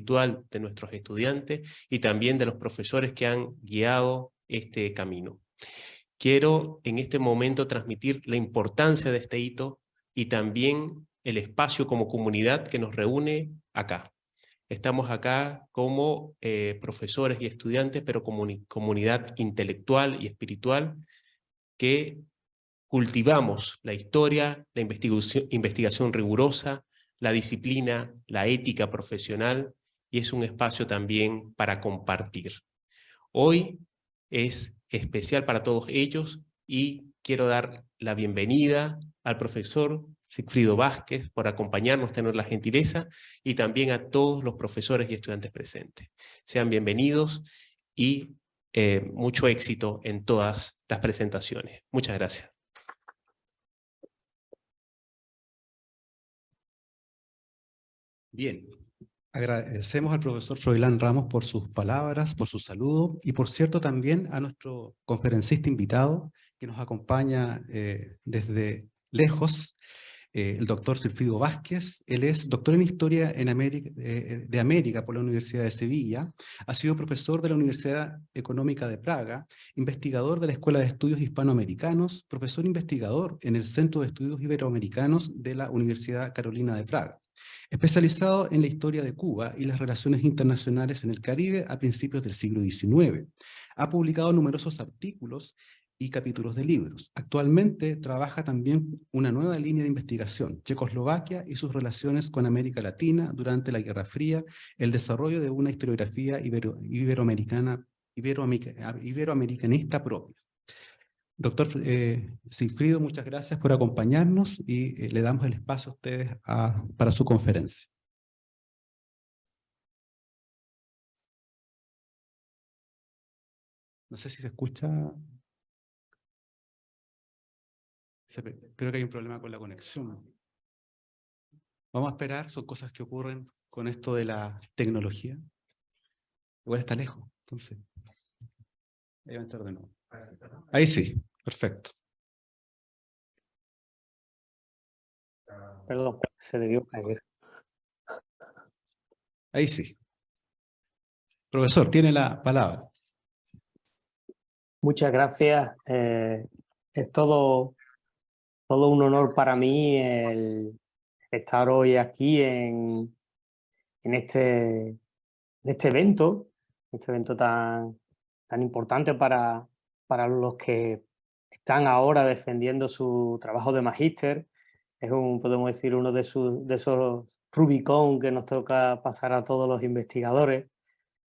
espiritual de nuestros estudiantes y también de los profesores que han guiado este camino. Quiero en este momento transmitir la importancia de este hito y también el espacio como comunidad que nos reúne acá. Estamos acá como profesores y estudiantes, pero como comunidad intelectual y espiritual que cultivamos la historia, la investigación rigurosa, la disciplina, la ética profesional, y es un espacio también para compartir. Hoy es especial para todos ellos y quiero dar la bienvenida al profesor Sigfrido Vázquez por acompañarnos, tener la gentileza, y también a todos los profesores y estudiantes presentes. Sean bienvenidos y mucho éxito en todas las presentaciones. Muchas gracias. Bien, agradecemos al profesor Froilán Ramos por sus palabras, por su saludo y por cierto también a nuestro conferencista invitado que nos acompaña desde lejos, el doctor Sigfrido Vázquez. Él es doctor en Historia de América por la Universidad de Sevilla, ha sido profesor de la Universidad Económica de Praga, investigador de la Escuela de Estudios Hispanoamericanos, profesor investigador en el Centro de Estudios Iberoamericanos de la Universidad Carolina de Praga. Especializado en la historia de Cuba y las relaciones internacionales en el Caribe a principios del siglo XIX. Ha publicado numerosos artículos y capítulos de libros. Actualmente trabaja también una nueva línea de investigación, Checoslovaquia y sus relaciones con América Latina durante la Guerra Fría, el desarrollo de una historiografía iberoamericanista propia. Doctor Sigfrido, muchas gracias por acompañarnos y le damos el espacio a ustedes para su conferencia. No sé si se escucha. Creo que hay un problema con la conexión. Vamos a esperar, son cosas que ocurren con esto de la tecnología. Igual está lejos, entonces. Ahí va a entrar de nuevo. Ahí sí, perfecto. Perdón, se debió caer. Ahí sí. Profesor, tiene la palabra. Muchas gracias. Es todo un honor para mí el estar hoy aquí en este evento tan importante para los que están ahora defendiendo su trabajo de magíster. Es podemos decir, uno de esos Rubicón que nos toca pasar a todos los investigadores,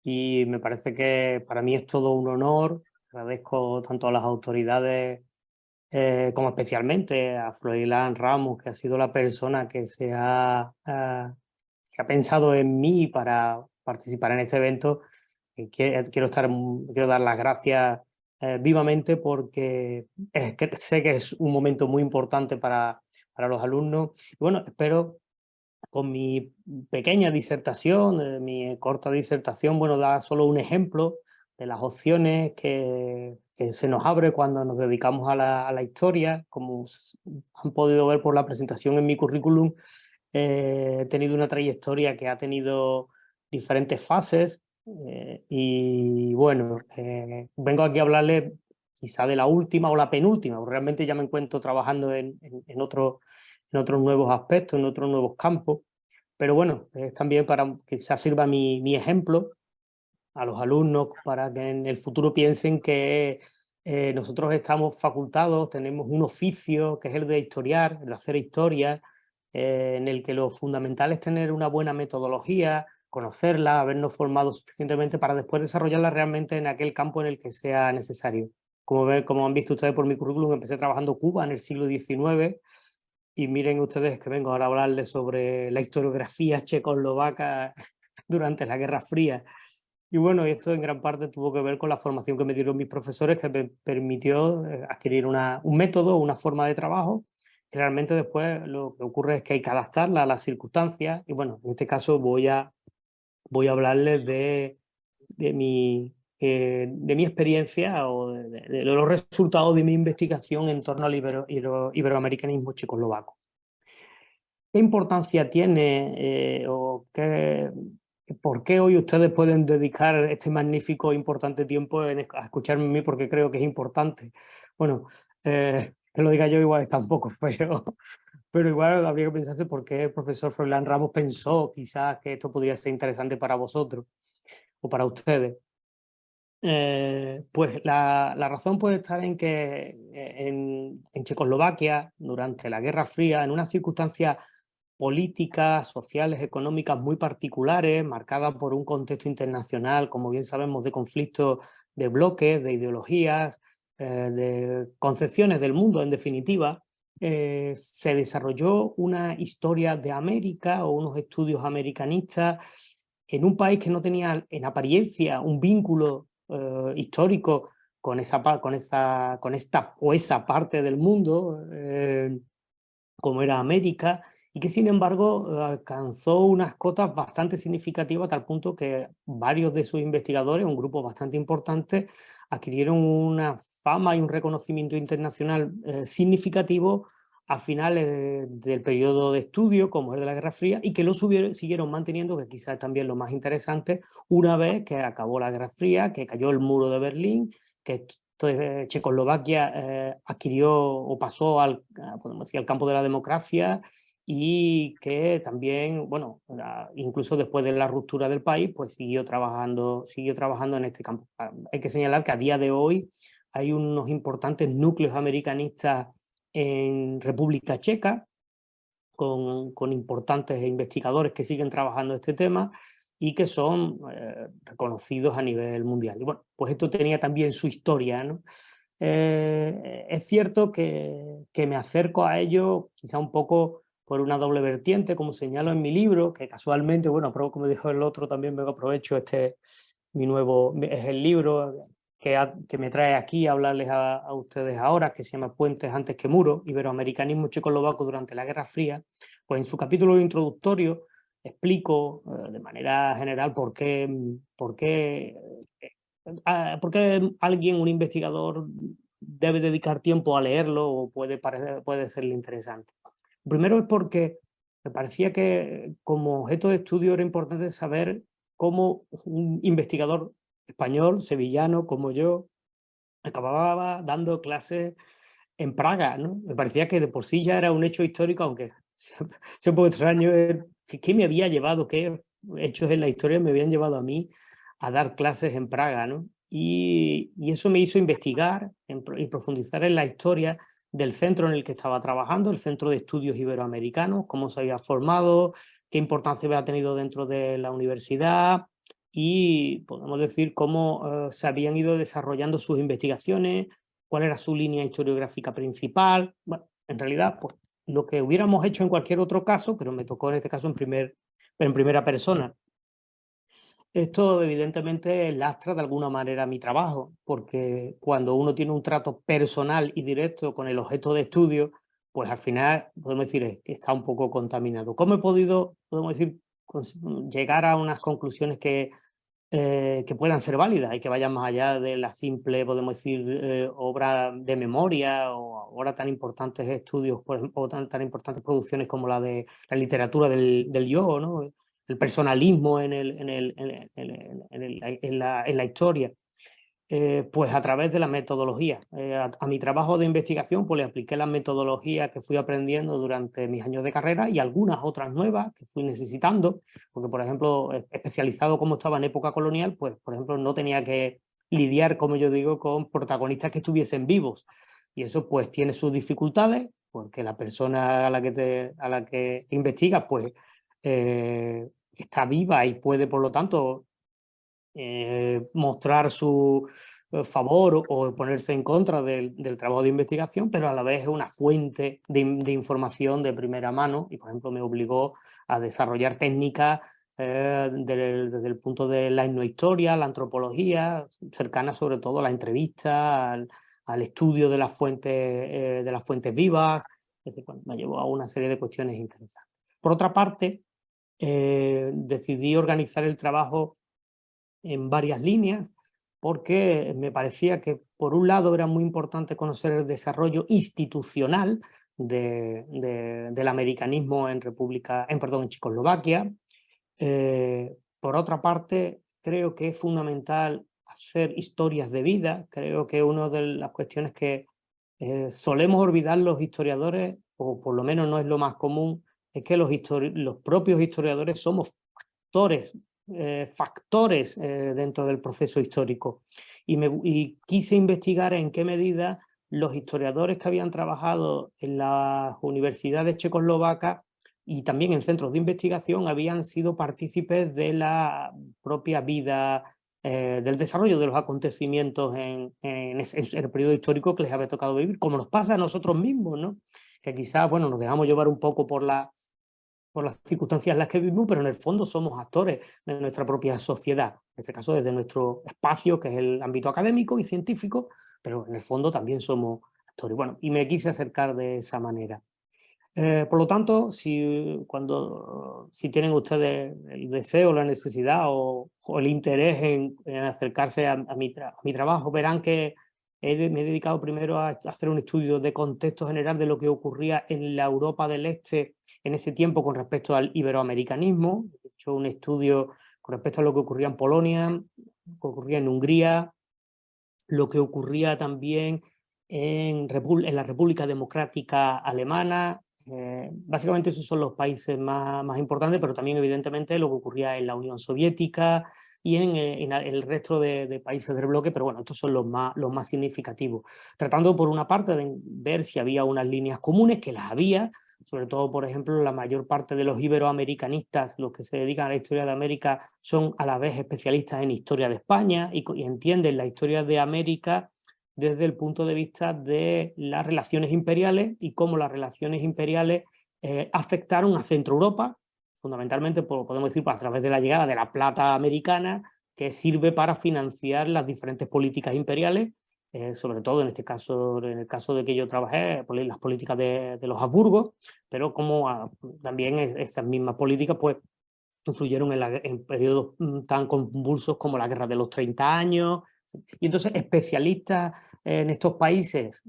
y me parece que para mí es todo un honor. Agradezco tanto a las autoridades como especialmente a Froilán Ramos, que ha sido la persona que ha pensado en mí para participar en este evento. Quiero dar las gracias vivamente, porque sé que es un momento muy importante para los alumnos. Y bueno, espero con mi pequeña disertación, mi corta disertación, bueno, dar solo un ejemplo de las opciones que se nos abre cuando nos dedicamos a la historia. Como han podido ver por la presentación en mi currículum, he tenido una trayectoria que ha tenido diferentes fases y bueno, vengo aquí a hablarles quizá de la última o la penúltima, porque realmente ya me encuentro trabajando en otros nuevos aspectos, en otros nuevos campos, pero bueno, es también para que quizás sirva mi ejemplo a los alumnos para que en el futuro piensen que nosotros estamos facultados, tenemos un oficio que es el de historiar, el de hacer historia, en el que lo fundamental es tener una buena metodología, conocerla, habernos formado suficientemente para después desarrollarla realmente en aquel campo en el que sea necesario. Como han visto ustedes por mi currículum, empecé trabajando Cuba en el siglo XIX, y miren ustedes que vengo ahora a hablarles sobre la historiografía checoslovaca durante la Guerra Fría. Y bueno, esto en gran parte tuvo que ver con la formación que me dieron mis profesores, que me permitió adquirir un método, una forma de trabajo. Y realmente después lo que ocurre es que hay que adaptarla a las circunstancias, y bueno, en este caso voy a hablarles de mi experiencia o de los resultados de mi investigación en torno al iberoamericanismo checoslovaco. ¿Qué importancia tiene o qué ¿por qué hoy ustedes pueden dedicar este magnífico, importante tiempo a escucharme a mí? Porque creo que es importante. Bueno, que lo diga yo igual está un poco feo, pero igual habría que pensarse por qué el profesor Froilán Ramos pensó quizás que esto podría ser interesante para vosotros o para ustedes. Pues la razón puede estar en que en Checoslovaquia, durante la Guerra Fría, en unas circunstancias políticas, sociales, económicas muy particulares, marcadas por un contexto internacional, como bien sabemos, de conflictos de bloques, de ideologías, de concepciones del mundo, en definitiva, se desarrolló una historia de América o unos estudios americanistas en un país que no tenía en apariencia un vínculo histórico con esta o esa parte del mundo, como era América, y que sin embargo alcanzó unas cotas bastante significativas, a tal punto que varios de sus investigadores, un grupo bastante importante, adquirieron una fama y un reconocimiento internacional significativo a finales del periodo de estudio, como es de la Guerra Fría, y que lo siguieron manteniendo, que quizás también lo más interesante, una vez que acabó la Guerra Fría, que cayó el muro de Berlín, que Checoslovaquia adquirió o pasó podemos decir, al campo de la democracia, y que también, bueno, incluso después de la ruptura del país, pues siguió trabajando en este campo. Hay que señalar que a día de hoy hay unos importantes núcleos americanistas en República Checa, con importantes investigadores que siguen trabajando este tema y que son reconocidos a nivel mundial. Y bueno, pues esto tenía también su historia, ¿no? Es cierto que me acerco a ello quizá un poco por una doble vertiente, como señalo en mi libro, que casualmente, bueno, como dijo el otro, también me aprovecho, mi nuevo, es el libro que me trae aquí a hablarles a ustedes ahora, que se llama Puentes antes que muros, Iberoamericanismo checoslovaco durante la Guerra Fría. Pues en su capítulo introductorio explico de manera general por qué alguien, un investigador, debe dedicar tiempo a leerlo o puede serle interesante. Primero es porque me parecía que como objeto de estudio era importante saber cómo un investigador español, sevillano como yo, acababa dando clases en Praga, ¿no? Me parecía que de por sí ya era un hecho histórico, aunque sea un poco extraño, ¿qué me había llevado, qué hechos en la historia me habían llevado a mí a dar clases en Praga, ¿no? Y eso me hizo investigar y profundizar en la historia del centro en el que estaba trabajando, el Centro de Estudios Iberoamericanos, cómo se había formado, qué importancia había tenido dentro de la universidad y, podemos decir, cómo se habían ido desarrollando sus investigaciones, cuál era su línea historiográfica principal. Bueno, en realidad, pues lo que hubiéramos hecho en cualquier otro caso, pero me tocó en este caso en primera persona. Esto evidentemente lastra de alguna manera mi trabajo, porque cuando uno tiene un trato personal y directo con el objeto de estudio, pues al final podemos decir que está un poco contaminado. ¿Cómo he podido, podemos decir, llegar a unas conclusiones que puedan ser válidas y que vayan más allá de la simple, podemos decir, obra de memoria o ahora tan importantes estudios, por ejemplo, o tan importantes producciones como la de la literatura del yo, ¿no? El personalismo en la historia? Pues a través de la metodología. A mi trabajo de investigación pues le apliqué las metodologías que fui aprendiendo durante mis años de carrera y algunas otras nuevas que fui necesitando, porque por ejemplo, especializado como estaba en época colonial, pues por ejemplo no tenía que lidiar, como yo digo, con protagonistas que estuviesen vivos. Y eso pues tiene sus dificultades, porque la persona a la que investigas pues está viva y puede por lo tanto mostrar su favor o ponerse en contra del trabajo de investigación, pero a la vez es una fuente de información de primera mano y, por ejemplo, me obligó a desarrollar técnicas desde el punto de la etnohistoria, la antropología, cercana sobre todo a la entrevista, al estudio de las fuentes vivas. Es decir, bueno, me llevó a una serie de cuestiones interesantes. Por otra parte, decidí organizar el trabajo en varias líneas, porque me parecía que, por un lado, era muy importante conocer el desarrollo institucional del americanismo en Checoslovaquia, por otra parte, creo que es fundamental hacer historias de vida. Creo que una de las cuestiones que solemos olvidar los historiadores, o por lo menos no es lo más común, es que los propios historiadores somos factores dentro del proceso histórico. Y quise investigar en qué medida los historiadores que habían trabajado en las universidades checoslovacas y también en centros de investigación habían sido partícipes de la propia vida, del desarrollo de los acontecimientos en el periodo histórico que les había tocado vivir, como nos pasa a nosotros mismos, ¿no? Que quizás, bueno, nos dejamos llevar un poco por las circunstancias en las que vivimos, pero en el fondo somos actores de nuestra propia sociedad, en este caso desde nuestro espacio, que es el ámbito académico y científico, pero en el fondo también somos actores. Bueno, y me quise acercar de esa manera. Por lo tanto, si tienen ustedes el deseo, la necesidad o el interés en acercarse a mi trabajo, verán que me he dedicado primero a hacer un estudio de contexto general de lo que ocurría en la Europa del Este en ese tiempo con respecto al iberoamericanismo. He hecho un estudio con respecto a lo que ocurría en Polonia, lo que ocurría en Hungría, lo que ocurría también en la República Democrática Alemana. Básicamente esos son los países más importantes, pero también evidentemente lo que ocurría en la Unión Soviética y en el resto de países del bloque, pero bueno, estos son los más significativos. Tratando por una parte de ver si había unas líneas comunes, que las había, sobre todo, por ejemplo, la mayor parte de los iberoamericanistas, los que se dedican a la historia de América, son a la vez especialistas en historia de España y entienden la historia de América desde el punto de vista de las relaciones imperiales y cómo las relaciones imperiales afectaron a Centro Europa, fundamentalmente, podemos decir, a través de la llegada de la plata americana, que sirve para financiar las diferentes políticas imperiales, sobre todo en el caso de que yo trabajé, las políticas de los Habsburgo, pero como también esas mismas políticas pues influyeron en periodos tan convulsos como la Guerra de los 30 años. Y entonces especialistas en estos países,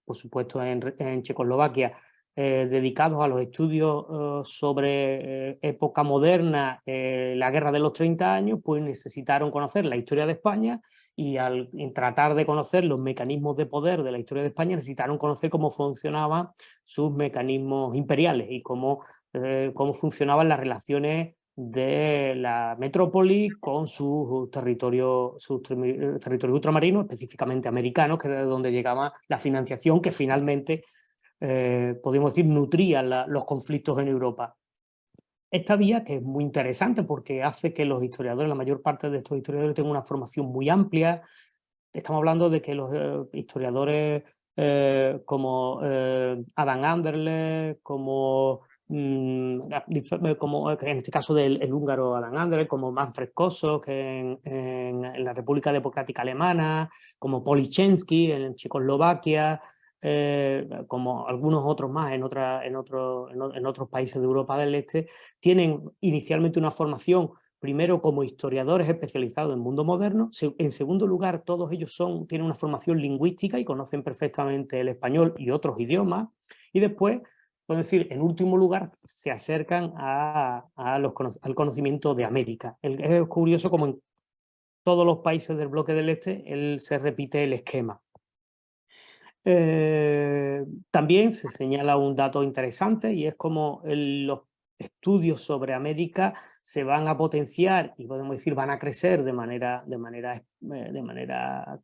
por supuesto en Checoslovaquia, dedicados a los estudios sobre época moderna, la Guerra de los 30 años, pues necesitaron conocer la historia de España y en tratar de conocer los mecanismos de poder de la historia de España necesitaron conocer cómo funcionaban sus mecanismos imperiales y cómo funcionaban las relaciones de la metrópoli con sus territorios ultramarinos, específicamente americanos, que era de donde llegaba la financiación que finalmente, podemos decir, nutría los conflictos en Europa. Esta vía, que es muy interesante porque hace que los historiadores, la mayor parte de estos historiadores, tengan una formación muy amplia. Estamos hablando de que los historiadores como Adam Anderlecht, como en este caso el húngaro Adam Anderlecht, como Manfred Kosok en la República Democrática Alemana, como Policzynski en Checoslovaquia, como algunos otros más en otros países de Europa del Este, tienen inicialmente una formación primero como historiadores especializados en mundo moderno. En segundo lugar, todos ellos tienen una formación lingüística y conocen perfectamente el español y otros idiomas. Y después, puedo decir, en último lugar, se acercan al conocimiento de América. Es curioso como en todos los países del bloque del Este se repite el esquema. También se señala un dato interesante y es como los estudios sobre América se van a potenciar y podemos decir van a crecer de manera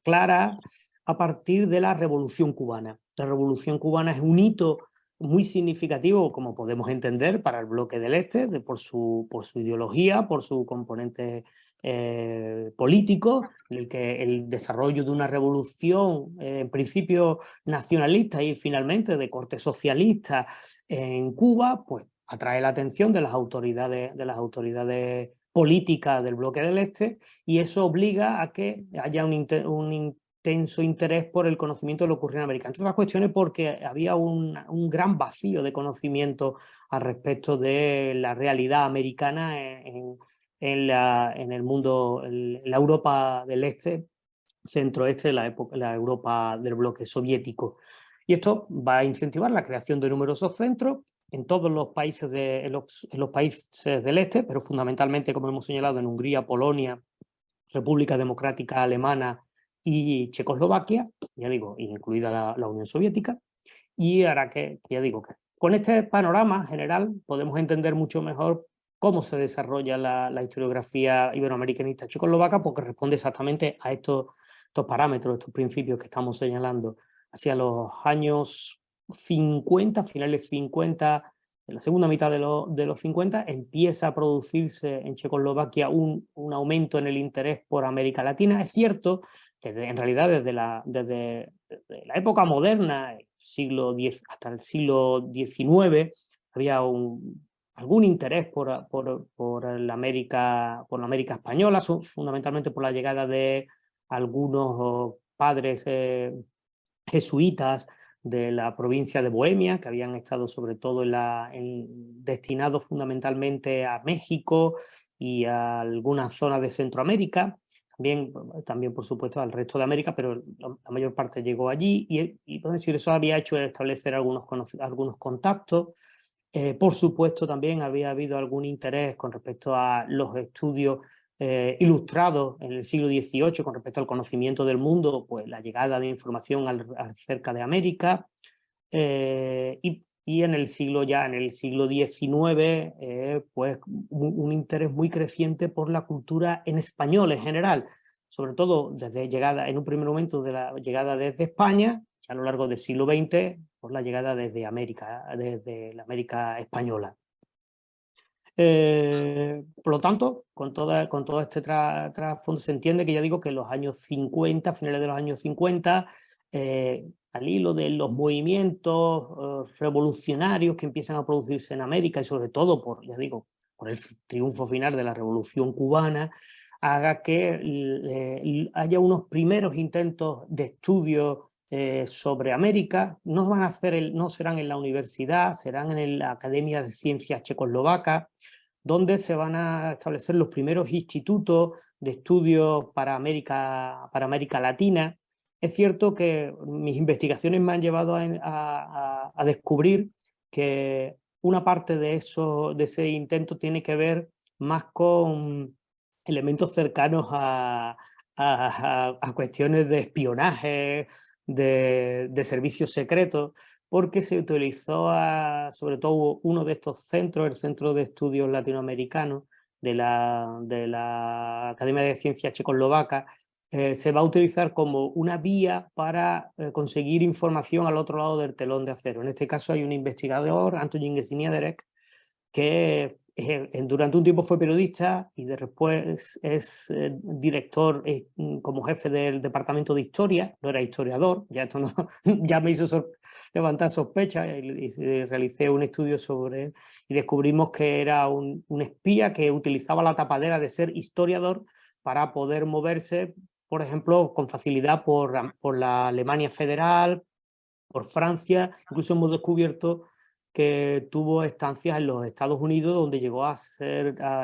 clara a partir de la Revolución Cubana. La Revolución Cubana es un hito muy significativo, como podemos entender, para el bloque del Este, por su ideología, por su componente político, en el que el desarrollo de una revolución, en principio nacionalista y finalmente de corte socialista en Cuba, pues atrae la atención de las autoridades políticas del bloque del Este, y eso obliga a que haya un intenso interés por el conocimiento de lo que ocurrió en América. Entre otras cuestiones porque había un gran vacío de conocimiento al respecto de la realidad americana en el mundo, en la Europa del Este, centro-este, la Europa del bloque soviético. Y esto va a incentivar la creación de numerosos centros en todos los países, en los países del este, pero fundamentalmente, como hemos señalado, en Hungría, Polonia, República Democrática Alemana y Checoslovaquia, ya digo, incluida la Unión Soviética. Y ahora que ya digo que con este panorama general podemos entender mucho mejor cómo se desarrolla la historiografía iberoamericanista checoslovaca, porque responde exactamente a estos parámetros, estos principios que estamos señalando. Hacia los años 50, finales 50, en la segunda mitad de los 50, empieza a producirse en Checoslovaquia un aumento en el interés por América Latina. Es cierto que en realidad desde la época moderna, siglo X, hasta el siglo XIX, había algún interés por la América española, fundamentalmente por la llegada de algunos padres jesuitas de la provincia de Bohemia, que habían estado sobre todo destinados fundamentalmente a México y a algunas zonas de Centroamérica, también por supuesto al resto de América, pero la mayor parte llegó allí y puedo decir, eso había hecho establecer algunos contactos. Por supuesto también había habido algún interés con respecto a los estudios ilustrados en el siglo XVIII con respecto al conocimiento del mundo, pues la llegada de información acerca de América, y en el siglo XIX, pues un interés muy creciente por la cultura en español en general, sobre todo en un primer momento de la llegada desde España, a lo largo del siglo XX, por la llegada desde la América española. Por lo tanto, con todo este trasfondo se entiende que ya digo que en los años 50, finales de los años 50, al hilo de los movimientos revolucionarios que empiezan a producirse en América y sobre todo por el triunfo final de la Revolución Cubana, haga que haya unos primeros intentos de estudio sobre América. No serán en la universidad, serán en la Academia de Ciencias Checoslovaca, donde se van a establecer los primeros institutos de estudio para América Latina. Es cierto que mis investigaciones me han llevado a descubrir que una parte de ese intento tiene que ver más con elementos cercanos a cuestiones de espionaje, de servicios secretos, porque se utilizó sobre todo uno de estos centros, el Centro de Estudios Latinoamericanos de la Academia de Ciencias Checoslovaca, se va a utilizar como una vía para conseguir información al otro lado del telón de acero. En este caso hay un investigador, Antonín Gesiniederek, que durante un tiempo fue periodista y después es director como jefe del departamento de historia, no era historiador, ya me hizo levantar sospechas y realicé un estudio sobre él y descubrimos que era un espía que utilizaba la tapadera de ser historiador para poder moverse, por ejemplo, con facilidad por la Alemania federal, por Francia. Incluso hemos descubierto que tuvo estancias en los Estados Unidos, donde llegó a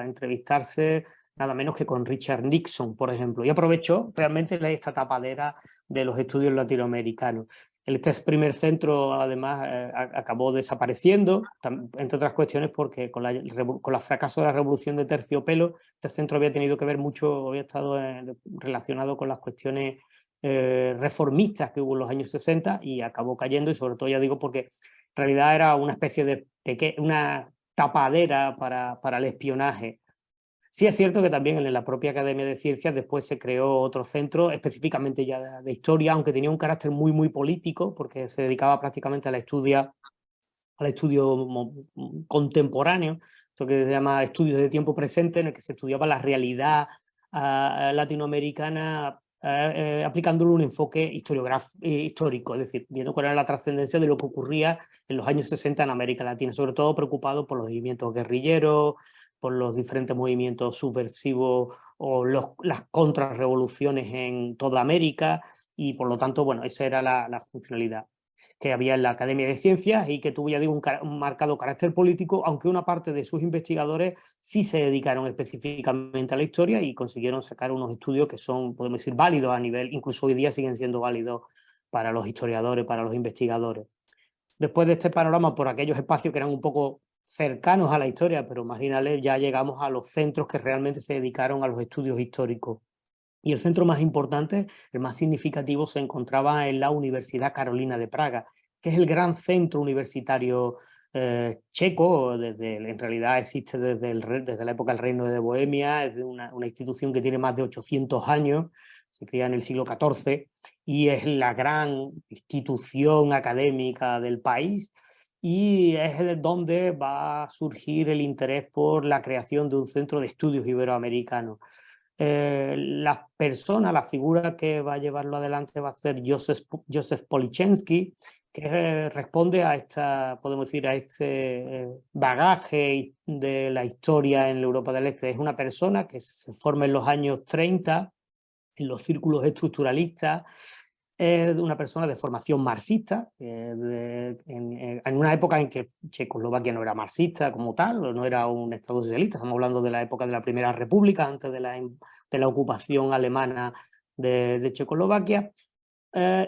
entrevistarse nada menos que con Richard Nixon, por ejemplo, y aprovechó realmente esta tapadera de los estudios latinoamericanos. Este primer centro, además, acabó desapareciendo, entre otras cuestiones porque con el fracaso de la Revolución de Terciopelo, este centro había tenido que ver mucho, había estado relacionado con las cuestiones reformistas que hubo en los años 60 y acabó cayendo, y sobre todo, ya digo, porque en realidad era una especie de una tapadera para el espionaje. Sí es cierto que también en la propia Academia de Ciencias después se creó otro centro específicamente ya de historia, aunque tenía un carácter muy, muy político, porque se dedicaba prácticamente al estudio contemporáneo, esto que se llama estudios de tiempo presente, en el que se estudiaba la realidad latinoamericana aplicándole un enfoque histórico, es decir, viendo cuál era la trascendencia de lo que ocurría en los años 60 en América Latina, sobre todo preocupado por los movimientos guerrilleros, por los diferentes movimientos subversivos o las contrarrevoluciones en toda América, y por lo tanto, bueno, esa era la funcionalidad que había en la Academia de Ciencias y que tuvo, ya digo, un marcado carácter político, aunque una parte de sus investigadores sí se dedicaron específicamente a la historia y consiguieron sacar unos estudios que son, podemos decir, válidos a nivel, incluso hoy día siguen siendo válidos para los historiadores, para los investigadores. Después de este panorama por aquellos espacios que eran un poco cercanos a la historia, pero marginales, ya llegamos a los centros que realmente se dedicaron a los estudios históricos. Y el centro más importante, el más significativo, se encontraba en la Universidad Carolina de Praga, que es el gran centro universitario checo. En realidad existe desde la época del Reino de Bohemia, es una institución que tiene más de 800 años, se crea en el siglo XIV y es la gran institución académica del país, y es donde va a surgir el interés por la creación de un centro de estudios iberoamericanos. La figura que va a llevarlo adelante va a ser Joseph Policzynski, que responde a podemos decir, a este bagaje de la historia en la Europa del Este. Es una persona que se forma en los años 30 en los círculos estructuralistas. Es una persona de formación marxista, en una época en que Checoslovaquia no era marxista como tal, no era un estado socialista. Estamos hablando de la época de la Primera República, antes de la ocupación alemana de Checoslovaquia,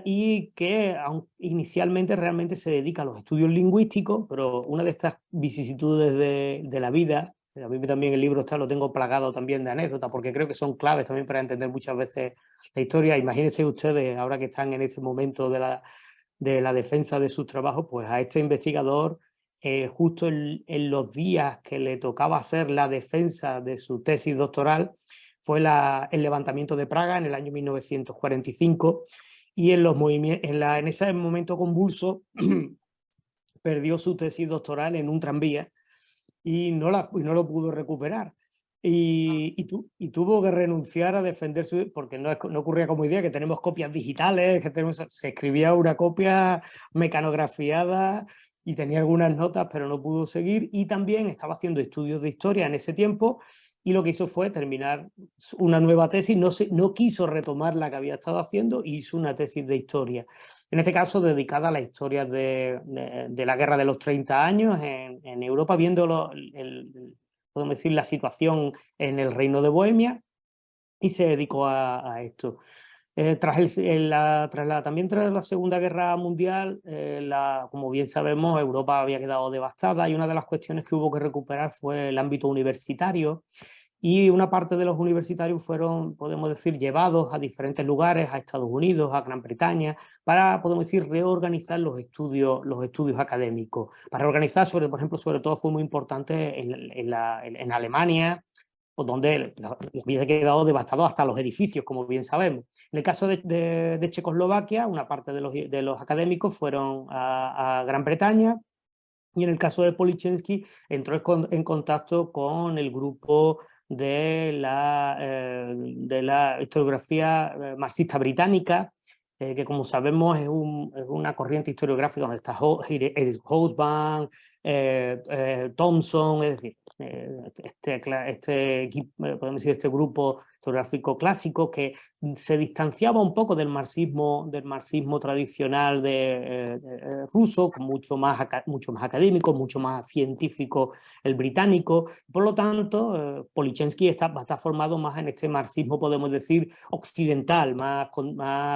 y que inicialmente realmente se dedica a los estudios lingüísticos, pero una de estas vicisitudes de la vida, a mí también el libro lo tengo plagado también de anécdotas, porque creo que son claves también para entender muchas veces la historia. Imagínense ustedes, ahora que están en este momento de la defensa de sus trabajos, pues a este investigador, justo en los días que le tocaba hacer la defensa de su tesis doctoral, fue el levantamiento de Praga en el año 1945, y en ese momento convulso perdió su tesis doctoral en un tranvía y no lo pudo recuperar. Y tuvo que renunciar a defender porque no ocurría como idea, que tenemos copias digitales, se escribía una copia mecanografiada y tenía algunas notas, pero no pudo seguir. Y también estaba haciendo estudios de historia en ese tiempo, y lo que hizo fue terminar una nueva tesis. No quiso retomar la que había estado haciendo y hizo una tesis de historia, en este caso dedicada a la historia de la Guerra de los 30 años en Europa, viendo podemos decir, la situación en el Reino de Bohemia, y se dedicó a esto. También tras la Segunda Guerra Mundial, como bien sabemos, Europa había quedado devastada, y una de las cuestiones que hubo que recuperar fue el ámbito universitario. Y una parte de los universitarios fueron, podemos decir, llevados a diferentes lugares, a Estados Unidos, a Gran Bretaña, para, podemos decir, reorganizar los estudios académicos. Para reorganizar, por ejemplo, sobre todo fue muy importante en Alemania, donde había quedado devastado hasta los edificios, como bien sabemos. En el caso de Checoslovaquia, una parte de los académicos fueron a Gran Bretaña, y en el caso de Policzynski entró en contacto con el grupo de la historiografía marxista británica, que, como sabemos, es una corriente historiográfica donde está Hobsbawm, Thompson, es decir, podemos decir, este grupo historiográfico clásico, que se distanciaba un poco del marxismo tradicional ruso, mucho más académico, mucho más científico el británico. Por lo tanto, Policzynski está formado más en este marxismo, podemos decir, occidental, más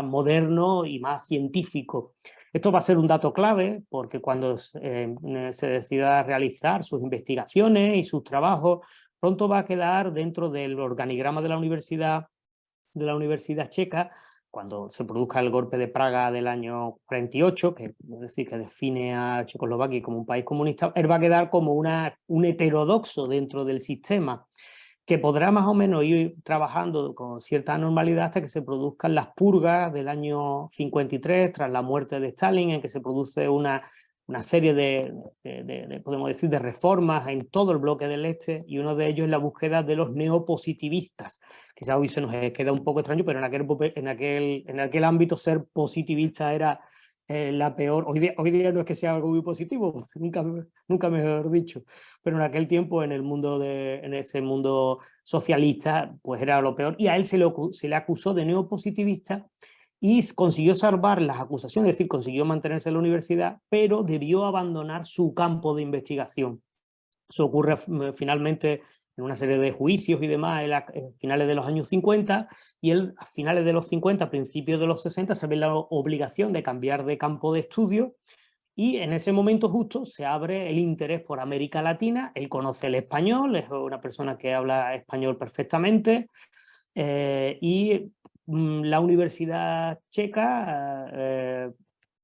moderno y más científico. Esto va a ser un dato clave, porque cuando se decida realizar sus investigaciones y sus trabajos, pronto va a quedar dentro del organigrama de la universidad checa, cuando se produzca el golpe de Praga del año 48, que es decir, que define a Checoslovaquia como un país comunista. Él va a quedar como un heterodoxo dentro del sistema, que podrá más o menos ir trabajando con cierta normalidad hasta que se produzcan las purgas del año 53, tras la muerte de Stalin, en que se produce una serie podemos decir, de reformas en todo el bloque del Este, y uno de ellos es la búsqueda de los neopositivistas. Quizás hoy se nos queda un poco extraño, pero en aquel ámbito ser positivista era la peor. Hoy día no es que sea algo muy positivo, nunca mejor dicho, pero en aquel tiempo, en ese mundo socialista, pues era lo peor, y a él se le acusó de neopositivista, y consiguió salvar las acusaciones, es decir, consiguió mantenerse en la universidad, pero debió abandonar su campo de investigación. Eso ocurre finalmente en una serie de juicios y demás a finales de los años 50, y él, a finales de los 50, principios de los 60, se ve la obligación de cambiar de campo de estudio, Y en ese momento justo se abre el interés por América Latina. Él conoce el español, es una persona que habla español perfectamente, y la Universidad Checa,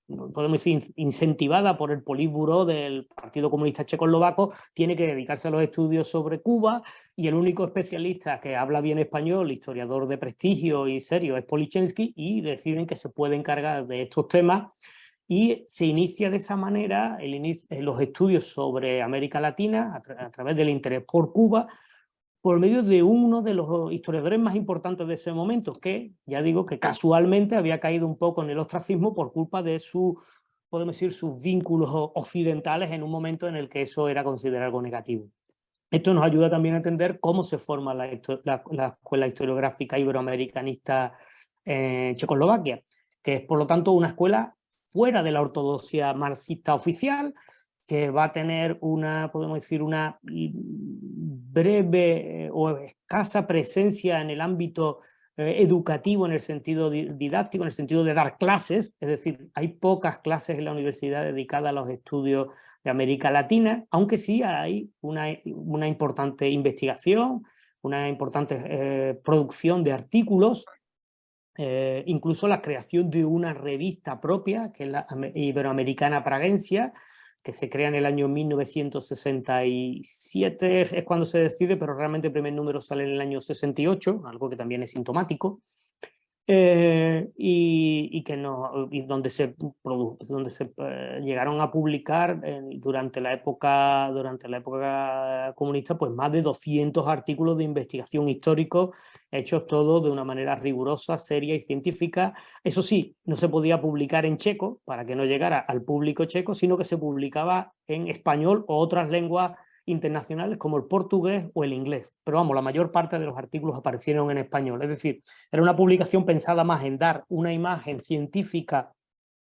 podemos decir, incentivada por el Politburó del Partido Comunista Checoslovaco, tiene que dedicarse a los estudios sobre Cuba, y el único especialista que habla bien español, historiador de prestigio y serio, es Polichensky, y deciden que se puede encargar de estos temas. Y se inicia de esa manera los estudios sobre América Latina a través del interés por Cuba, por medio de uno de los historiadores más importantes de ese momento, que ya digo que casualmente había caído un poco en el ostracismo por culpa de podemos decir, sus vínculos occidentales en un momento en el que eso era considerado algo negativo. Esto nos ayuda también a entender cómo se forma la Escuela Historiográfica Iberoamericanista en Checoslovaquia, que es por lo tanto una escuela fuera de la ortodoxia marxista oficial, que va a tener podemos decir, una breve o escasa presencia en el ámbito educativo, en el sentido didáctico, en el sentido de dar clases, es decir, hay pocas clases en la universidad dedicadas a los estudios de América Latina, aunque sí hay una importante investigación, una importante producción de artículos, incluso la creación de una revista propia, que es la Iberoamericana Praguencia, que se crea en el año 1967, es cuando se decide, pero realmente el primer número sale en el año 68, algo que también es sintomático, y donde se llegaron a publicar durante la época comunista pues más de 200 artículos de investigación histórico, hechos todos de una manera rigurosa, seria y científica. Eso sí, no se podía publicar en checo para que no llegara al público checo, sino que se publicaba en español o otras lenguas internacionales como el portugués o el inglés. Pero vamos, la mayor parte de los artículos aparecieron en español. Es decir, era una publicación pensada más en dar una imagen científica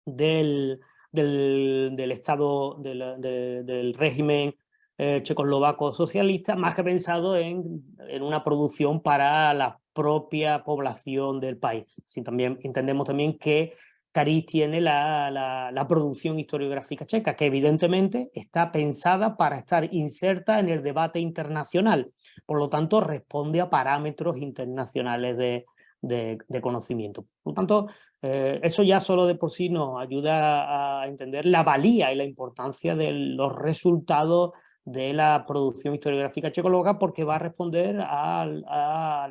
del Estado, del régimen checoslovaco socialista, más que pensado en una producción para la propia población del país. Sí, también entendemos también que Cariz tiene la producción historiográfica checa, que evidentemente está pensada para estar inserta en el debate internacional. Por lo tanto, responde a parámetros internacionales de conocimiento. Por lo tanto, eso ya solo de por sí nos ayuda a entender la valía y la importancia de los resultados de la producción historiográfica checoslovaca, porque va a responder a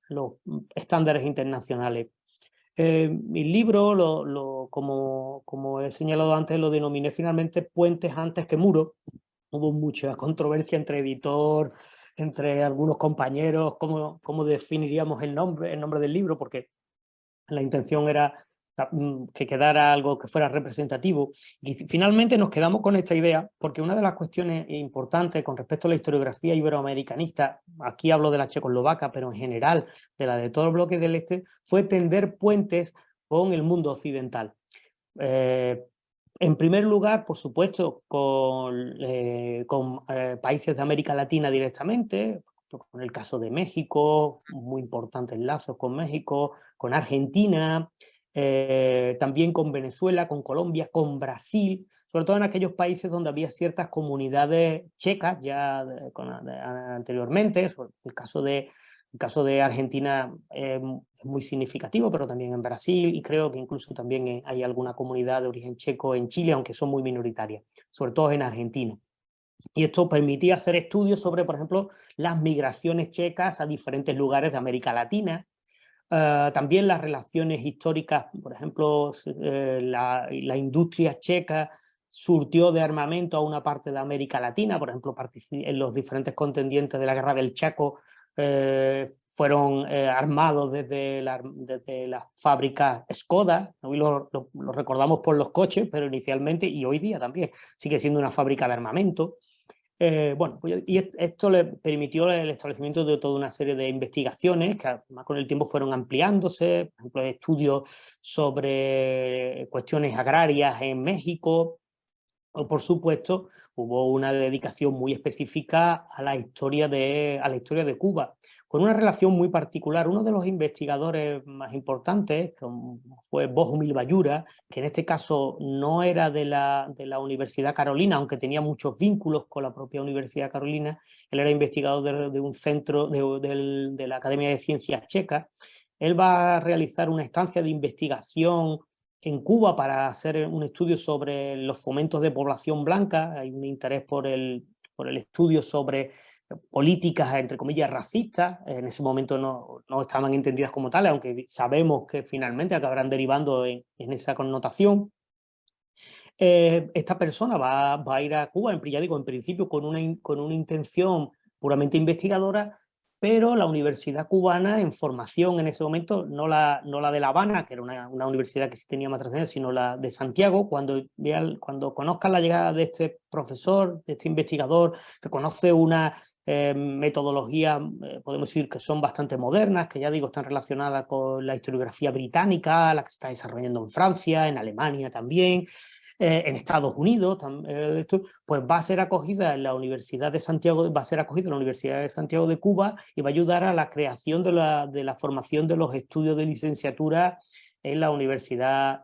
los estándares internacionales. Mi libro, como he señalado antes, lo denominé finalmente Puentes antes que muros. Hubo mucha controversia entre editor, entre algunos compañeros, cómo definiríamos el nombre del libro, porque la intención era que quedara algo que fuera representativo. Y finalmente nos quedamos con esta idea, porque una de las cuestiones importantes con respecto a la historiografía iberoamericanista, aquí hablo de la checoslovaca, pero en general de la de todo el bloque del este, fue tender puentes con el mundo occidental. En primer lugar, por supuesto, con países de América Latina directamente, con el caso de México, muy importantes lazos con México, con Argentina, también con Venezuela, con Colombia, con Brasil, sobre todo en aquellos países donde había ciertas comunidades checas ya anteriormente. El caso de Argentina es muy significativo, pero también en Brasil, y creo que incluso también hay alguna comunidad de origen checo en Chile, aunque son muy minoritarias, sobre todo en Argentina. Y esto permitía hacer estudios sobre, por ejemplo, las migraciones checas a diferentes lugares de América Latina, también las relaciones históricas, por ejemplo, la industria checa surtió de armamento a una parte de América Latina, por ejemplo, en los diferentes contendientes de la Guerra del Chaco fueron armados desde las fábricas Skoda. Hoy lo recordamos por los coches, pero inicialmente, y hoy día también, sigue siendo una fábrica de armamento. Bueno, pues, y esto le permitió el establecimiento de toda una serie de investigaciones que además con el tiempo fueron ampliándose, por ejemplo, estudios sobre cuestiones agrarias en México, o por supuesto hubo una dedicación muy específica a la historia de Cuba, con una relación muy particular. Uno de los investigadores más importantes fue Bohumil Bayura, que en este caso no era de la Universidad Carolina, aunque tenía muchos vínculos con la propia Universidad Carolina. Él era investigador de un centro de la Academia de Ciencias Checa. Él va a realizar una estancia de investigación en Cuba para hacer un estudio sobre los fomentos de población blanca. Hay un interés por el estudio sobre políticas, entre comillas, racistas. En ese momento no estaban entendidas como tales, aunque sabemos que finalmente acabarán derivando en esa connotación. Esta persona va a ir a Cuba, ya digo, en principio con una intención puramente investigadora, pero la universidad cubana en formación en ese momento, no la de La Habana, que era una universidad que sí tenía más trascendencia, sino la de Santiago. Cuando conozcan la llegada de este profesor, de este investigador, que conoce una metodología, podemos decir que son bastante modernas, que ya digo, están relacionadas con la historiografía británica, la que se está desarrollando en Francia, en Alemania también, en Estados Unidos, pues va a ser acogida en la Universidad de Santiago, va a ser acogida en la Universidad de Santiago de Cuba y va a ayudar a la creación de la formación de los estudios de licenciatura en la Universidad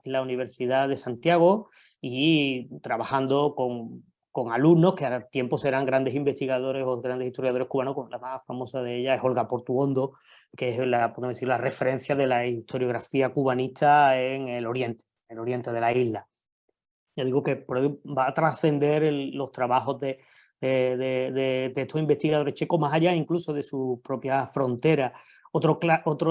de Santiago, y trabajando con alumnos que a tiempo serán grandes investigadores o grandes historiadores cubanos. La más famosa de ellas es Olga Portuondo, que es podemos decir, la referencia de la historiografía cubanista en el oriente de la isla. Ya digo que va a trascender los trabajos de estos investigadores checos más allá incluso de su propia frontera. Otro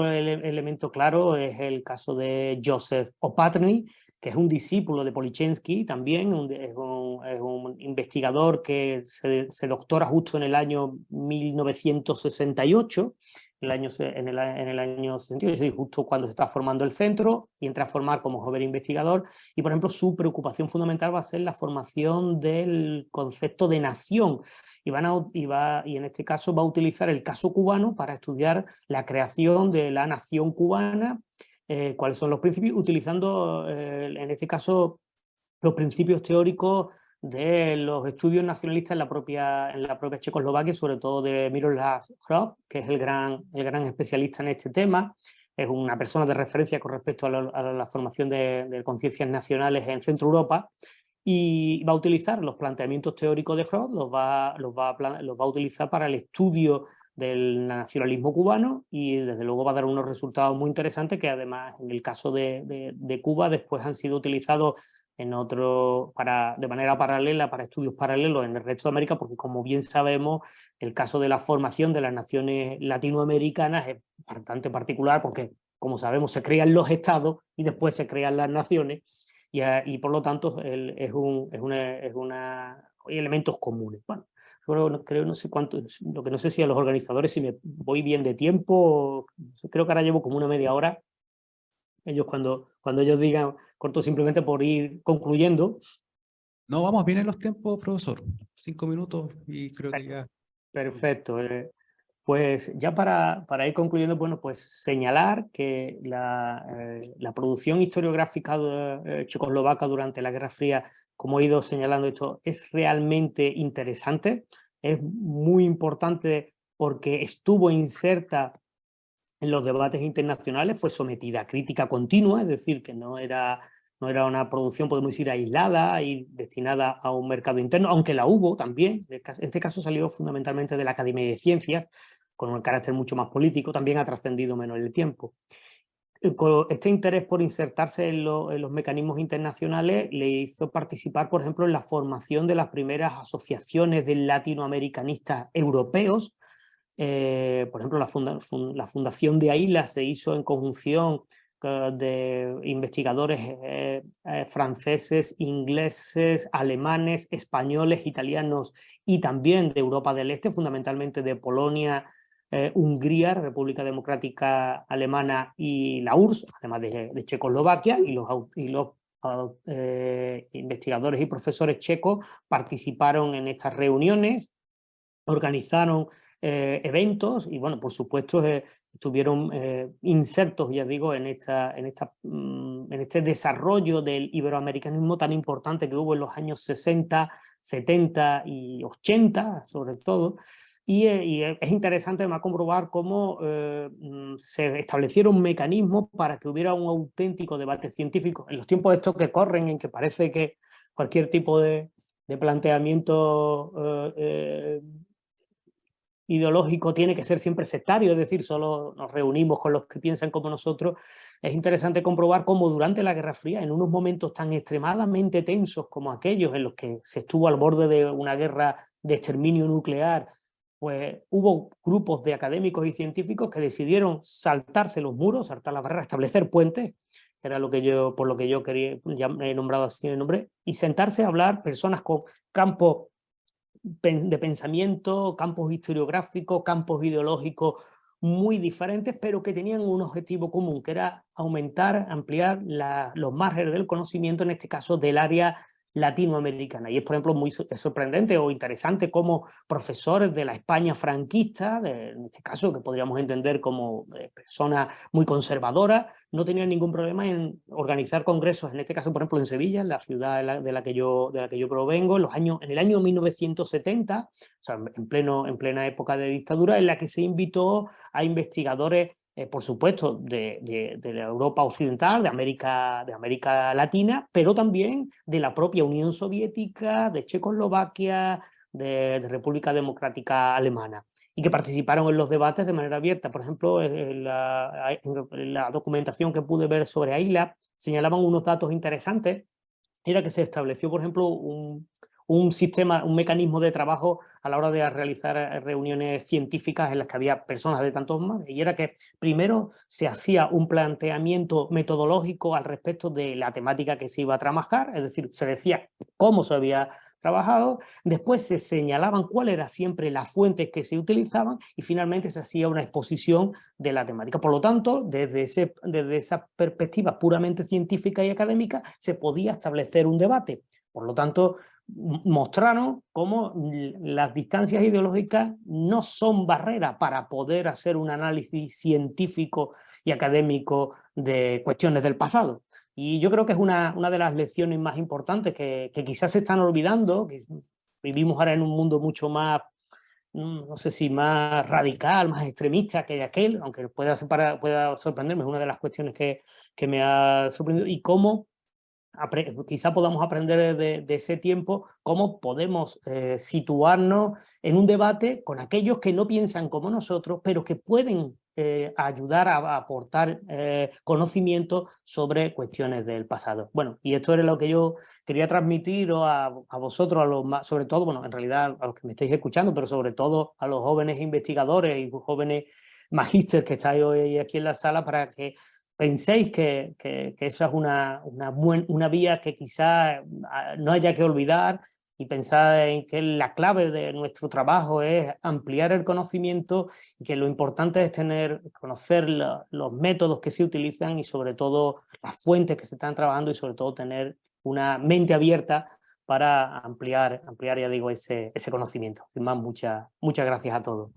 elemento claro es el caso de Joseph Opatny, que es un discípulo de Polichensky también, es un investigador que se doctora justo en el año 1968, en el año 68, justo cuando se está formando el centro, y entra a formar como joven investigador. Y, por ejemplo, su preocupación fundamental va a ser la formación del concepto de nación, y en este caso va a utilizar el caso cubano para estudiar la creación de la nación cubana, cuáles son los principios, utilizando en este caso los principios teóricos de los estudios nacionalistas en la propia Checoslovaquia, sobre todo de Miroslav Hrov, que es el gran especialista en este tema. Es una persona de referencia con respecto a la formación de conciencias nacionales en Centro Europa, y va a utilizar los planteamientos teóricos de Hrov, los va a utilizar para el estudio del nacionalismo cubano, y desde luego va a dar unos resultados muy interesantes que, además, en el caso de Cuba, después han sido utilizados de manera paralela para estudios paralelos en el resto de América, porque, como bien sabemos, el caso de la formación de las naciones latinoamericanas es bastante particular, porque, como sabemos, se crean los estados y después se crean las naciones, y por lo tanto hay elementos comunes. Bueno, no sé cuánto, lo que no sé si a los organizadores, si me voy bien de tiempo, creo que ahora llevo como una media hora. Ellos cuando ellos digan, corto simplemente por ir concluyendo. No, vamos bien en los tiempos, profesor. 5 minutos y creo que ya. Perfecto. Pues ya para ir concluyendo, bueno, pues señalar que la producción historiográfica checoslovaca durante la Guerra Fría, como he ido señalando esto, es realmente interesante, es muy importante porque estuvo inserta en los debates internacionales, fue sometida a crítica continua, es decir, que no era una producción, podemos decir, aislada y destinada a un mercado interno, aunque la hubo también. En este caso salió fundamentalmente de la Academia de Ciencias, con un carácter mucho más político, también ha trascendido menos el tiempo. Este interés por insertarse en los mecanismos internacionales le hizo participar, por ejemplo, en la formación de las primeras asociaciones de latinoamericanistas europeos. Por ejemplo, la fundación de AILA se hizo en conjunción de investigadores franceses, ingleses, alemanes, españoles, italianos y también de Europa del Este, fundamentalmente de Polonia, Hungría, República Democrática Alemana y la URSS, además de Checoslovaquia, y los investigadores y profesores checos participaron en estas reuniones, organizaron eventos y, bueno, por supuesto, estuvieron insertos, ya digo, en este desarrollo del iberoamericanismo tan importante que hubo en los años 60 70 y 80, sobre todo. Y es interesante además comprobar cómo se establecieron mecanismos para que hubiera un auténtico debate científico. En los tiempos estos que corren, en que parece que cualquier tipo de planteamiento ideológico tiene que ser siempre sectario, es decir, solo nos reunimos con los que piensan como nosotros, es interesante comprobar cómo durante la Guerra Fría, en unos momentos tan extremadamente tensos como aquellos en los que se estuvo al borde de una guerra de exterminio nuclear, pues hubo grupos de académicos y científicos que decidieron saltarse los muros, saltar la barrera, establecer puentes, que era lo que yo, por lo que yo quería, ya he nombrado así el nombre, y sentarse a hablar personas con campos de pensamiento, campos historiográficos, campos ideológicos muy diferentes, pero que tenían un objetivo común, que era aumentar, ampliar los márgenes del conocimiento, en este caso del área latinoamericana. Y es, por ejemplo, muy sorprendente o interesante cómo profesores de la España franquista, en este caso que podríamos entender como personas muy conservadoras, no tenían ningún problema en organizar congresos, en este caso, por ejemplo, en Sevilla, en la ciudad de la que yo provengo, en el año 1970, o sea, en plena época de dictadura, en la que se invitó a investigadores, por supuesto, de la Europa occidental, de América Latina, pero también de la propia Unión Soviética, de Checoslovaquia, de República Democrática Alemana, y que participaron en los debates de manera abierta. Por ejemplo, en la documentación que pude ver sobre AILA señalaban unos datos interesantes. Era que se estableció, por ejemplo, un sistema, un mecanismo de trabajo a la hora de realizar reuniones científicas en las que había personas de tantos mares, y era que primero se hacía un planteamiento metodológico al respecto de la temática que se iba a trabajar, es decir, se decía cómo se había trabajado, después se señalaban cuáles eran siempre las fuentes que se utilizaban y finalmente se hacía una exposición de la temática. Por lo tanto, desde esa perspectiva puramente científica y académica se podía establecer un debate. Por lo tanto, mostraron cómo las distancias ideológicas no son barreras para poder hacer un análisis científico y académico de cuestiones del pasado. Y yo creo que es una de las lecciones más importantes que quizás se están olvidando, que vivimos ahora en un mundo mucho más, no sé si más radical, más extremista que aquel, aunque pueda sorprenderme, es una de las cuestiones que me ha sorprendido, y cómo quizá podamos aprender de ese tiempo cómo podemos situarnos en un debate con aquellos que no piensan como nosotros, pero que pueden ayudar a aportar conocimiento sobre cuestiones del pasado. Bueno, y esto era lo que yo quería transmitir a vosotros, sobre todo, bueno, en realidad a los que me estáis escuchando, pero sobre todo a los jóvenes investigadores y jóvenes magísteres que estáis hoy aquí en la sala, para que penséis que esa es una vía que quizá no haya que olvidar, y pensad en que la clave de nuestro trabajo es ampliar el conocimiento, y que lo importante es conocer los métodos que se utilizan y sobre todo las fuentes que se están trabajando, y sobre todo tener una mente abierta para ampliar ya digo, ese conocimiento. Sin más, muchas gracias a todos.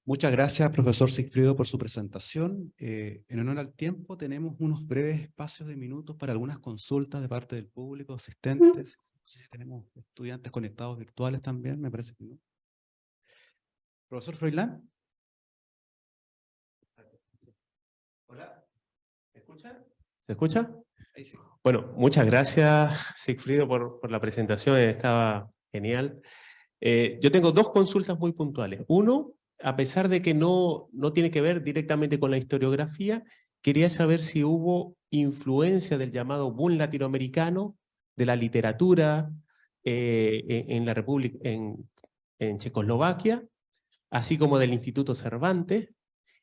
Muchas gracias, profesor Sigfrido, por su presentación. En honor al tiempo, tenemos unos breves espacios de minutos para algunas consultas de parte del público, asistentes. No sé si tenemos estudiantes conectados virtuales también, me parece que no. Profesor Froilán. Hola, ¿me escuchan? ¿Se escucha? Ahí sí. Bueno, muchas gracias, Sigfrido, por la presentación, estaba genial. Yo tengo dos consultas muy puntuales. Uno, a pesar de que no tiene que ver directamente con la historiografía, quería saber si hubo influencia del llamado boom latinoamericano, de la literatura en la República, en Checoslovaquia, así como del Instituto Cervantes.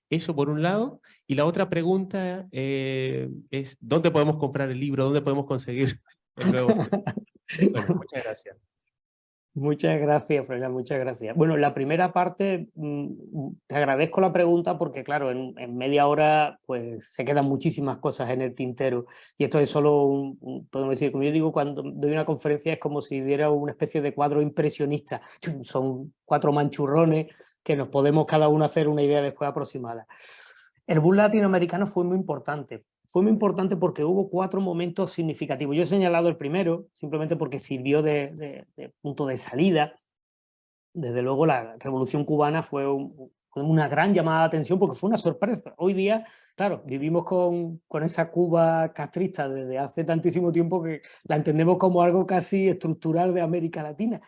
Eso por un lado. Y la otra pregunta es, ¿dónde podemos comprar el libro? ¿Dónde podemos conseguir el nuevo? Bueno, muchas gracias. Muchas gracias, Froilán, muchas gracias. Bueno, la primera parte, te agradezco la pregunta porque, claro, en media hora pues se quedan muchísimas cosas en el tintero, y esto es solo podemos decir, como yo digo, cuando doy una conferencia es como si diera una especie de cuadro impresionista. Son 4 manchurrones que nos podemos cada uno hacer una idea después aproximada. El boom latinoamericano fue muy importante. Fue muy importante porque hubo 4 momentos significativos. Yo he señalado el primero, simplemente porque sirvió de punto de salida. Desde luego la Revolución Cubana fue una gran llamada de atención porque fue una sorpresa. Hoy día, claro, vivimos con esa Cuba castrista desde hace tantísimo tiempo que la entendemos como algo casi estructural de América Latina.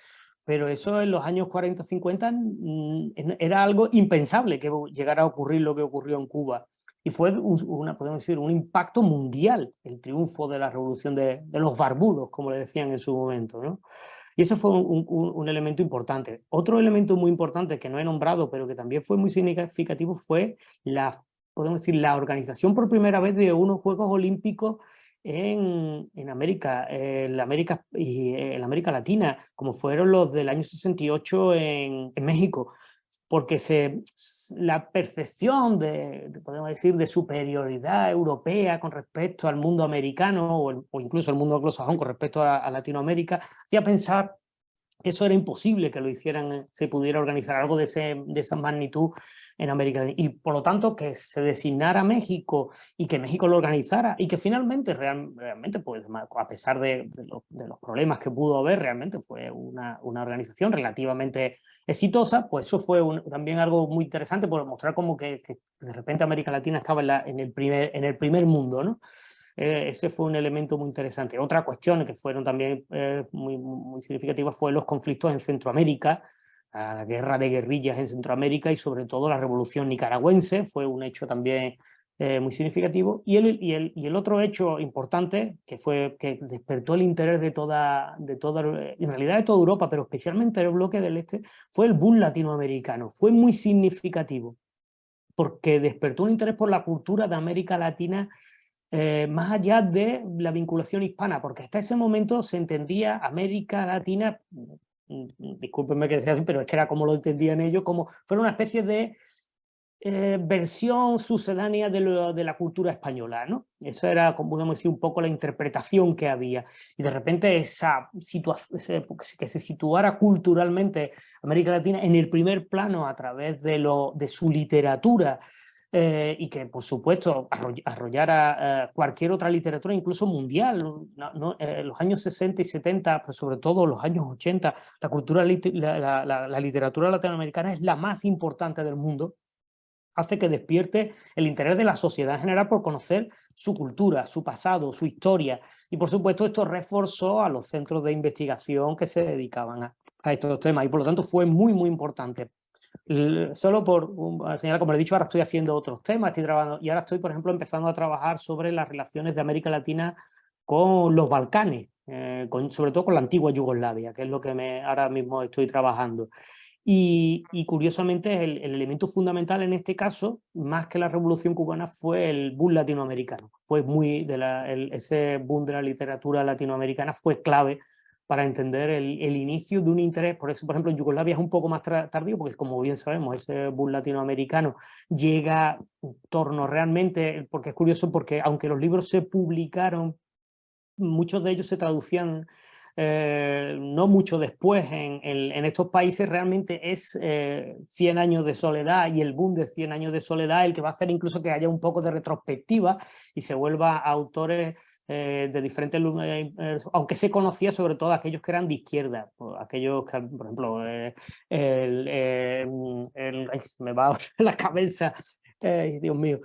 Pero eso en los años 40-50 era algo impensable que llegara a ocurrir lo que ocurrió en Cuba. Y fue, podemos decir, un impacto mundial, el triunfo de la revolución de los barbudos, como le decían en su momento, ¿no? Y eso fue un elemento importante. Otro elemento muy importante que no he nombrado, pero que también fue muy significativo, fue podemos decir, la organización por primera vez de unos Juegos Olímpicos en América, en la América Latina, como fueron los del año 68 en México, porque la percepción podemos decir, de superioridad europea con respecto al mundo americano o incluso al mundo anglosajón con respecto a Latinoamérica, hacía pensar que eso era imposible que lo hicieran, se pudiera organizar algo de esa magnitud en América Latina. Y por lo tanto que se designara México y que México lo organizara y que finalmente realmente pues, a pesar de los problemas que pudo haber, realmente fue una organización relativamente exitosa, pues eso fue también algo muy interesante por mostrar como que de repente América Latina estaba en el primer mundo, ¿no? Ese fue un elemento muy interesante. Otra cuestión que fueron también muy significativas fue los conflictos en Centroamérica, la guerra de guerrillas en Centroamérica y sobre todo la revolución nicaragüense fue un hecho también muy significativo. Y el otro hecho importante que despertó el interés de toda, en realidad de toda Europa, pero especialmente del bloque del Este, fue el boom latinoamericano. Fue muy significativo porque despertó un interés por la cultura de América Latina más allá de la vinculación hispana, porque hasta ese momento se entendía América Latina, discúlpenme que sea así, pero es que era como lo entendían ellos, como fuera una especie de versión sucedánea de la cultura española, ¿no? Esa era, como podemos decir, un poco la interpretación que había. Y de repente esa situación, que se situara culturalmente América Latina en el primer plano a través de su literatura, y que, por supuesto, arrollara cualquier otra literatura, incluso mundial. Los años 60 y 70, pero sobre todo los años 80, la literatura latinoamericana es la más importante del mundo, hace que despierte el interés de la sociedad en general por conocer su cultura, su pasado, su historia. Y, por supuesto, esto reforzó a los centros de investigación que se dedicaban a estos temas. Y, por lo tanto, fue muy, muy importante. Solo por señalar, como le he dicho, ahora estoy haciendo otros temas, estoy trabajando, y ahora estoy, por ejemplo, empezando a trabajar sobre las relaciones de América Latina con los Balcanes, sobre todo con la antigua Yugoslavia, que es lo que ahora mismo estoy trabajando. Y curiosamente el elemento fundamental en este caso, más que la Revolución Cubana, fue el boom latinoamericano. Fue ese boom de la literatura latinoamericana fue clave para entender el inicio de un interés. Por eso, por ejemplo, en Yugoslavia es un poco más tardío, porque como bien sabemos, ese boom latinoamericano llega en torno realmente, porque es curioso, porque aunque los libros se publicaron, muchos de ellos se traducían no mucho después en estos países. Realmente es 100 años de soledad y el boom de 100 años de soledad el que va a hacer incluso que haya un poco de retrospectiva y se vuelva a autores de diferentes, aunque se conocía sobre todo aquellos que eran de izquierda, aquellos que, por ejemplo, se me va la cabeza, Dios mío,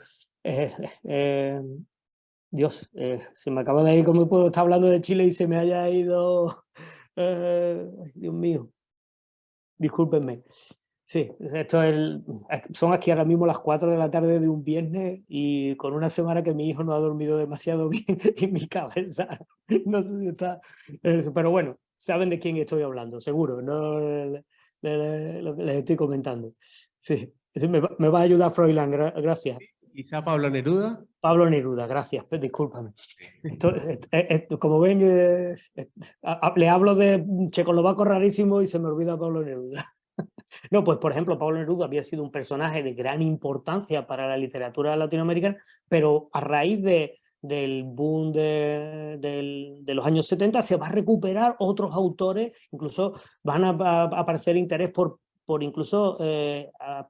Dios, se me acaba de ir, ¿cómo puedo estar hablando de Chile y se me haya ido? Dios mío, discúlpenme. Sí, son aquí ahora mismo las 4 de la tarde de un viernes y con una semana que mi hijo no ha dormido demasiado bien y mi cabeza, no sé si está... Pero bueno, saben de quién estoy hablando, seguro, no lo que les estoy comentando. Sí, me va a ayudar Froilán, gracias. Quizá Pablo Neruda. Pablo Neruda, gracias, discúlpame. Como ven, le hablo de checoslovaco rarísimo y se me olvida Pablo Neruda. No, pues por ejemplo, Pablo Neruda había sido un personaje de gran importancia para la literatura latinoamericana, pero a raíz del boom de los años 70 se va a recuperar otros autores, incluso van a aparecer interés por por incluso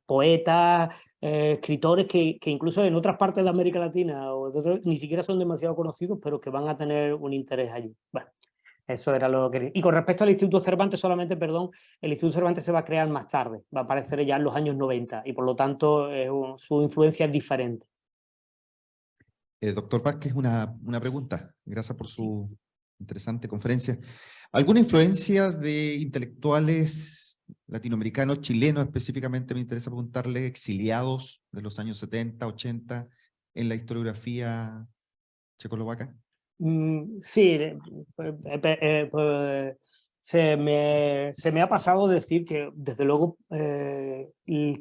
poetas, escritores que incluso en otras partes de América Latina o de otros, ni siquiera son demasiado conocidos, pero que van a tener un interés allí. Bueno, eso era lo que... Y con respecto al Instituto Cervantes, solamente, perdón, el Instituto Cervantes se va a crear más tarde, va a aparecer ya en los años 90 y por lo tanto su influencia es diferente. Doctor Vázquez, una pregunta. Gracias por su interesante conferencia. ¿Alguna influencia de intelectuales latinoamericanos, chilenos específicamente, me interesa preguntarle, exiliados de los años 70, 80, en la historiografía checoslovaca? Sí, pues, se me ha pasado decir que, desde luego,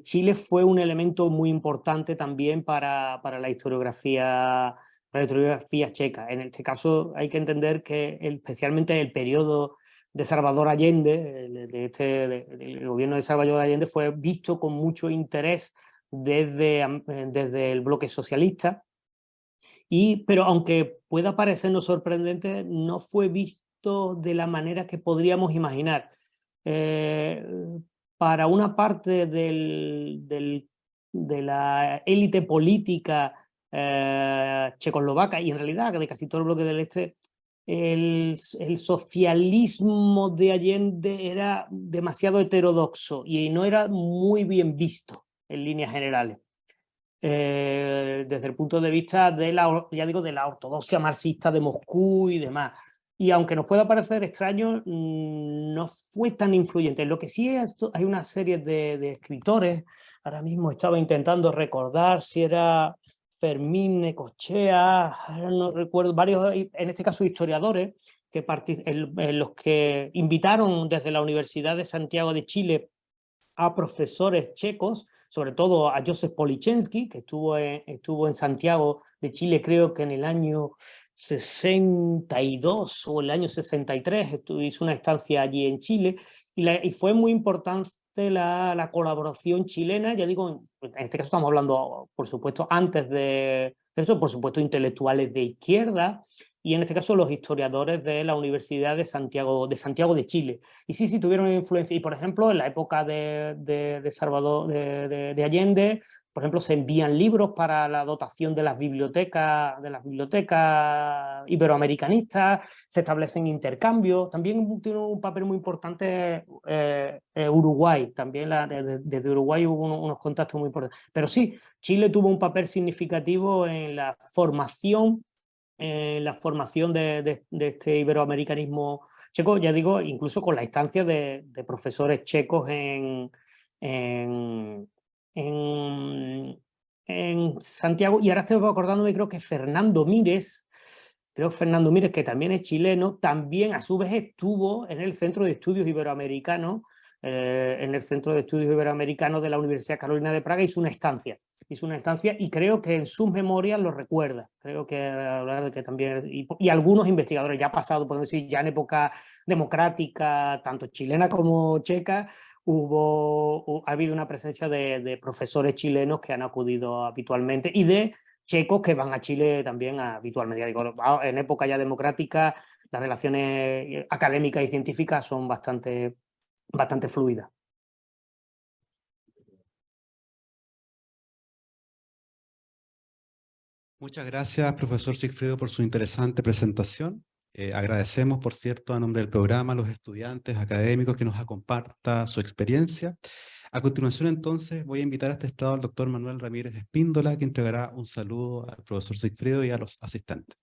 Chile fue un elemento muy importante también para la historiografía checa. En este caso hay que entender que especialmente el periodo de Salvador Allende, del gobierno de Salvador Allende, fue visto con mucho interés desde el bloque socialista. Pero aunque pueda parecernos sorprendente, no fue visto de la manera que podríamos imaginar. Para una parte de la élite política checoslovaca y en realidad de casi todo el bloque del este, el socialismo de Allende era demasiado heterodoxo y no era muy bien visto en líneas generales. Desde el punto de vista de la ortodoxia marxista de Moscú y demás. Y aunque nos pueda parecer extraño, no fue tan influyente. Lo que sí es, hay una serie de escritores, ahora mismo estaba intentando recordar si era Fermín Necochea, ahora no recuerdo, varios, en este caso historiadores, los que invitaron desde la Universidad de Santiago de Chile a profesores checos, sobre todo a Joseph Polichensky, que estuvo en Santiago de Chile, creo que en el año 62 o el año 63, hizo una estancia allí en Chile, y fue muy importante la colaboración chilena, ya digo, en este caso estamos hablando, por supuesto, antes de eso, por supuesto, intelectuales de izquierda, y en este caso los historiadores de la Universidad de Santiago de Chile. Y sí, tuvieron influencia. Y por ejemplo, en la época de Salvador, de Allende, por ejemplo, se envían libros para la dotación de las bibliotecas iberoamericanistas, se establecen intercambios. También tiene un papel muy importante Uruguay. También desde Uruguay hubo unos contactos muy importantes. Pero sí, Chile tuvo un papel significativo en la formación de este iberoamericanismo checo, ya digo, incluso con la instancia de profesores checos en Santiago. Y ahora estoy acordándome, creo que Fernando Mírez, que también es chileno, también a su vez estuvo en el Centro de Estudios Iberoamericanos, de la Universidad Carolina de Praga, hizo una estancia y creo que en sus memorias lo recuerda. Creo que también, y algunos investigadores ya pasados, podemos decir, ya en época democrática, tanto chilena como checa, ha habido una presencia de profesores chilenos que han acudido habitualmente y de checos que van a Chile también habitualmente. Digo, en época ya democrática, las relaciones académicas y científicas son bastante fluidas. Muchas gracias, profesor Sigfrido, por su interesante presentación. Agradecemos, por cierto, a nombre del programa, a los estudiantes académicos que nos comparta su experiencia. A continuación, entonces, voy a invitar a este estrado al doctor Manuel Ramírez Espíndola, que entregará un saludo al profesor Sigfrido y a los asistentes.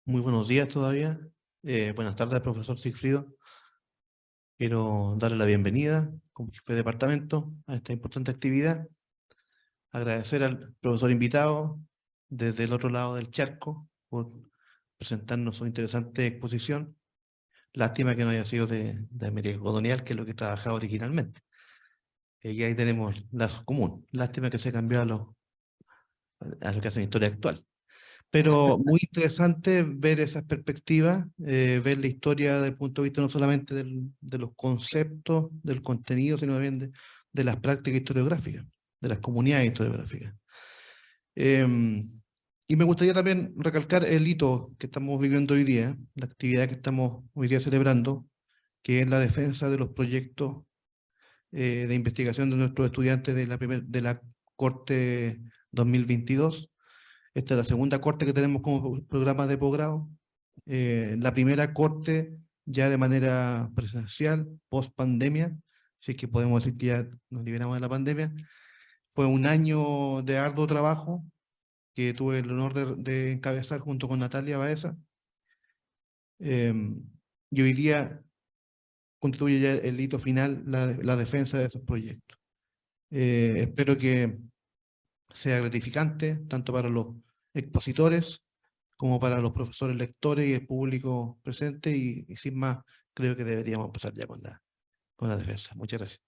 Muy buenos días todavía. Buenas tardes, profesor Sigfrido. Quiero darle la bienvenida como jefe de departamento a esta importante actividad. Agradecer al profesor invitado desde el otro lado del charco por presentarnos una interesante exposición. Lástima que no haya sido de América Colonial, que es lo que trabajaba originalmente. Y ahí tenemos lazos comunes. Lástima que se cambió a lo que hace en historia actual. Pero muy interesante ver esas perspectivas, ver la historia desde el punto de vista no solamente de los conceptos, del contenido, sino también de las prácticas historiográficas, de las comunidades historiográficas. Y me gustaría también recalcar el hito que estamos viviendo hoy día, la actividad que estamos hoy día celebrando, que es la defensa de los proyectos de investigación de nuestros estudiantes de la Corte 2022. Esta es la segunda corte que tenemos como programa de posgrado. La primera corte ya de manera presencial, post pandemia, si es que podemos decir que ya nos liberamos de la pandemia. Fue un año de arduo trabajo que tuve el honor de encabezar junto con Natalia Baeza. Y hoy día constituye ya el hito final la defensa de esos proyectos. Espero que sea gratificante tanto para los expositores como para los profesores lectores y el público presente, y sin más creo que deberíamos empezar ya con la defensa. Muchas gracias.